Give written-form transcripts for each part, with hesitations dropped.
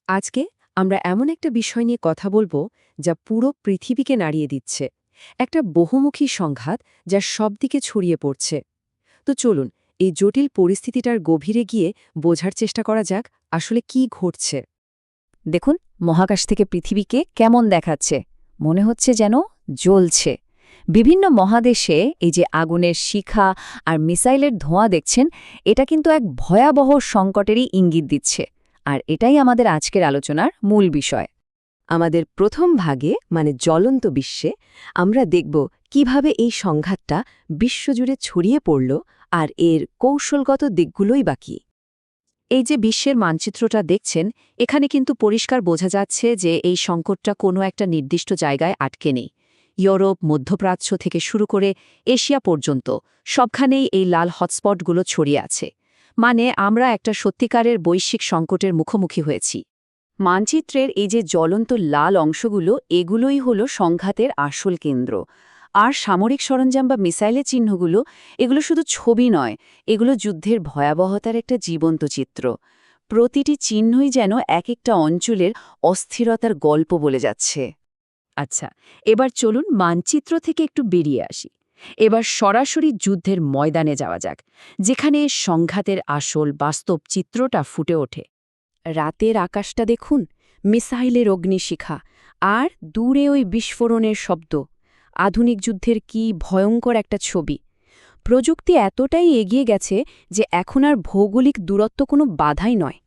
আজকে আমরা এমন একটা বিষয় নিয়ে কথা বলবো যা পুরো পৃথিবীকে নাড়িয়ে দিচ্ছে। একটা বহুমুখী সংঘাত যা সব দিকে ছড়িয়ে পড়ছে। তো চলুন এই জটিল পরিস্থিতিটার গভীরে গিয়ে বোঝার চেষ্টা করা যাক আসলে কি ঘটছে। দেখুন, মহাকাশ থেকে পৃথিবীকে কেমন দেখাচ্ছে। মনে হচ্ছে যেন জ্বলছে। বিভিন্ন মহাদেশে এই যে আগুনের শিখা আর মিসাইলের ধোঁয়া দেখছেন, এটা কিন্তু এক ভয়াবহ সংকটেরই ইঙ্গিত দিচ্ছে। আর এটাই আমাদের আজকের আলোচনার মূল বিষয়। আমাদের প্রথম ভাগে মানে জ্বলন্ত বিশ্বে আমরা দেখব কিভাবে এই সংঘাতটা বিশ্বজুড়ে ছড়িয়ে পড়ল আর এর কৌশলগত দিকগুলোই বাকি। এই যে বিশ্বের মানচিত্রটা দেখছেন, এখানে কিন্তু পরিষ্কার বোঝা যাচ্ছে যে এই সংকটটা কোনো একটা নির্দিষ্ট জায়গায় আটকে নেই। ইউরোপ, মধ্যপ্রাচ্য থেকে শুরু করে এশিয়া পর্যন্ত সবখানেই এই লাল হটস্পটগুলো ছড়িয়ে আছে। মানে আমরা একটা সত্যিকারের বৈশ্বিক সংকটের মুখোমুখি হয়েছি। মানচিত্রের এই যে জ্বলন্ত লাল অংশগুলো, এগুলোই হলো সংঘাতের আসল কেন্দ্র। আর সামরিক সরঞ্জাম বা মিসাইলের চিহ্নগুলো, এগুলো শুধু ছবি নয়, এগুলো যুদ্ধের ভয়াবহতার একটা জীবন্ত চিত্র। প্রতিটি চিহ্নই যেন এক একটা অঞ্চলের অস্থিরতার গল্প বলে যাচ্ছে। আচ্ছা, এবার চলুন মানচিত্র থেকে একটু বেরিয়ে আসি। এবার সরাসরি যুদ্ধের ময়দানে যাওয়া যাক, যেখানে সংঘাতের আসল বাস্তব চিত্রটা ফুটে ওঠে। রাতের আকাশটা দেখুন, মিসাইলের অগ্নিশিখা আর দূরে ওই বিস্ফোরণের শব্দ। আধুনিক যুদ্ধের কি ভয়ঙ্কর একটা ছবি। প্রযুক্তি এতটাই এগিয়ে গেছে যে এখন আর ভৌগোলিক দূরত্ব কোনো বাধাই নয়।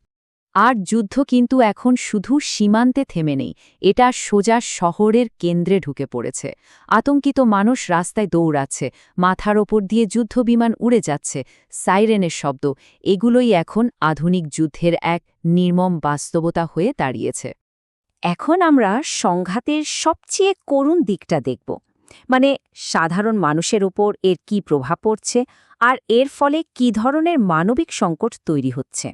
আর যুদ্ধ কিন্তু এখন শুধু সীমান্তে থেমে নেই, এটা সোজা শহরের কেন্দ্রে ঢুকে পড়েছে। আতঙ্কিত মানুষ রাস্তায় দৌড়াচ্ছে, মাথার ওপর দিয়ে যুদ্ধবিমান উড়ে যাচ্ছে, সাইরেনের শব্দ, এগুলোই এখন আধুনিক যুদ্ধের এক নির্মম বাস্তবতা হয়ে দাঁড়িয়েছে। এখন আমরা সংঘাতের সবচেয়ে করুণ দিকটা দেখব, মানে সাধারণ মানুষের উপর এর কি প্রভাব পড়ছে আর এর ফলে কি ধরনের মানবিক সংকট তৈরি হচ্ছে।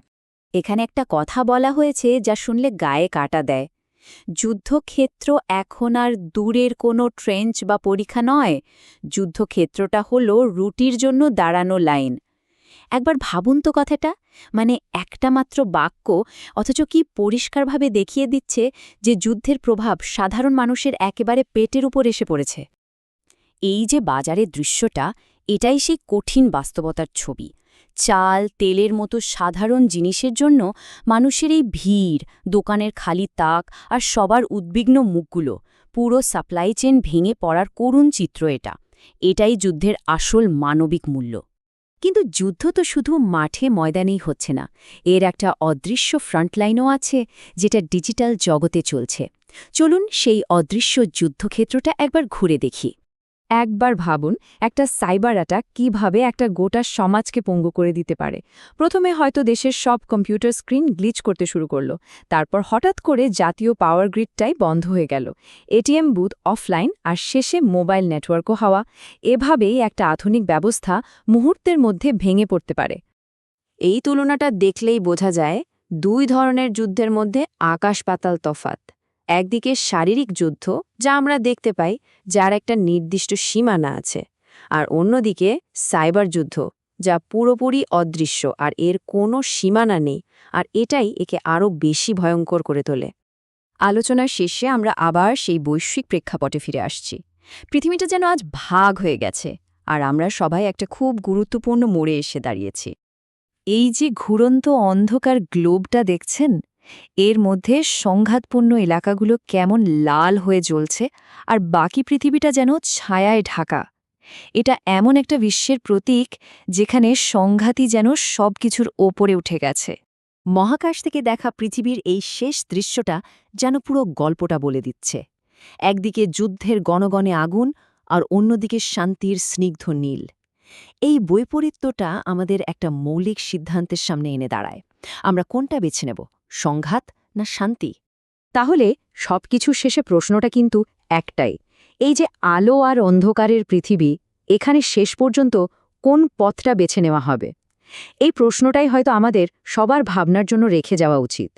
এখানে একটা কথা বলা হয়েছে যা শুনলে গায়ে কাটা দেয়। যুদ্ধক্ষেত্র এখন আর দূরের কোনো ট্রেঞ্চ বা পরীক্ষা নয়, যুদ্ধক্ষেত্রটা হলো রুটির জন্য দাঁড়ানো লাইন। একবার ভাবুন তো কথাটা, মানে একটা মাত্র বাক্য, অথচ কি পরিষ্কারভাবে দেখিয়ে দিচ্ছে যে যুদ্ধের প্রভাব সাধারণ মানুষের একেবারে পেটের উপর এসে পড়েছে। এই যে বাজারের দৃশ্যটা, এটাই সেই কঠিন বাস্তবতার ছবি। চাল, তেলের মতো সাধারণ জিনিসের জন্য মানুষের এই ভিড়, দোকানের খালি তাক আর সবার উদ্বিগ্ন মুখগুলো, পুরো সাপ্লাই চেইন ভেঙে পড়ার করুণ চিত্র এটা। এটাই যুদ্ধের আসল মানবিক মূল্য। কিন্তু যুদ্ধ তো শুধু মাঠে ময়দানেই হচ্ছে না, এর একটা অদৃশ্য ফ্রন্টলাইনও আছে, যেটা ডিজিটাল জগতে চলছে। চলুন সেই অদৃশ্য যুদ্ধক্ষেত্রটা একবার ঘুরে দেখি। একবার ভাবুন, একটা সাইবার অ্যাটাক কীভাবে একটা গোটা সমাজকে পঙ্গু করে দিতে পারে। প্রথমে হয়তো দেশের সব কম্পিউটার স্ক্রিন গ্লিচ করতে শুরু করলো, তারপর হঠাৎ করে জাতীয় পাওয়ার গ্রিডটাই বন্ধ হয়ে গেল, এটিএম বুথ অফলাইন, আর শেষে মোবাইল নেটওয়ার্কও হওয়া। এভাবেই একটা আধুনিক ব্যবস্থা মুহূর্তের মধ্যে ভেঙে পড়তে পারে। এই তুলনাটা দেখলেই বোঝা যায় দুই ধরনের যুদ্ধের মধ্যে আকাশ পাতাল তফাত। একদিকে শারীরিক যুদ্ধ, যা আমরা দেখতে পাই, যার একটা নির্দিষ্ট সীমানা আছে, আর অন্যদিকে সাইবার যুদ্ধ, যা পুরোপুরি অদৃশ্য আর এর কোনো সীমানা নেই, আর এটাই একে আরও বেশি ভয়ঙ্কর করে তোলে। আলোচনার শেষে আমরা আবার সেই বৈশ্বিক প্রেক্ষাপটে ফিরে আসছি। পৃথিবীটা যেন আজ ভাগ হয়ে গেছে, আর আমরা সবাই একটা খুব গুরুত্বপূর্ণ মোড়ে এসে দাঁড়িয়েছি। এই যে ঘুরন্ত অন্ধকার গ্লোবটা দেখছেন, এর মধ্যে সংঘাতপূর্ণ এলাকাগুলো কেমন লাল হয়ে জ্বলছে, আর বাকি পৃথিবীটা যেন ছায়ায় ঢাকা। এটা এমন একটা বিশ্বের প্রতীক যেখানে সংঘাতই যেন সবকিছুর ওপরে উঠে গেছে। মহাকাশ থেকে দেখা পৃথিবীর এই শেষ দৃশ্যটা যেন পুরো গল্পটা বলে দিচ্ছে। একদিকে যুদ্ধের গণগণে আগুন, আর অন্যদিকে শান্তির স্নিগ্ধ নীল। এই বৈপরীত্যটা আমাদের একটা মৌলিক সিদ্ধান্তের সামনে এনে দাঁড়ায়। আমরা কোনটা বেছে নেব, সংঘাত না শান্তি? তাহলে সবকিছু শেষে প্রশ্নটা কিন্তু একটাই, এই যে আলো আর অন্ধকারের পৃথিবী, এখানে শেষ পর্যন্ত কোন পথটা বেছে নেওয়া হবে? এই প্রশ্নটাই হয়তো আমাদের সবার ভাবনার জন্য রেখে যাওয়া উচিত।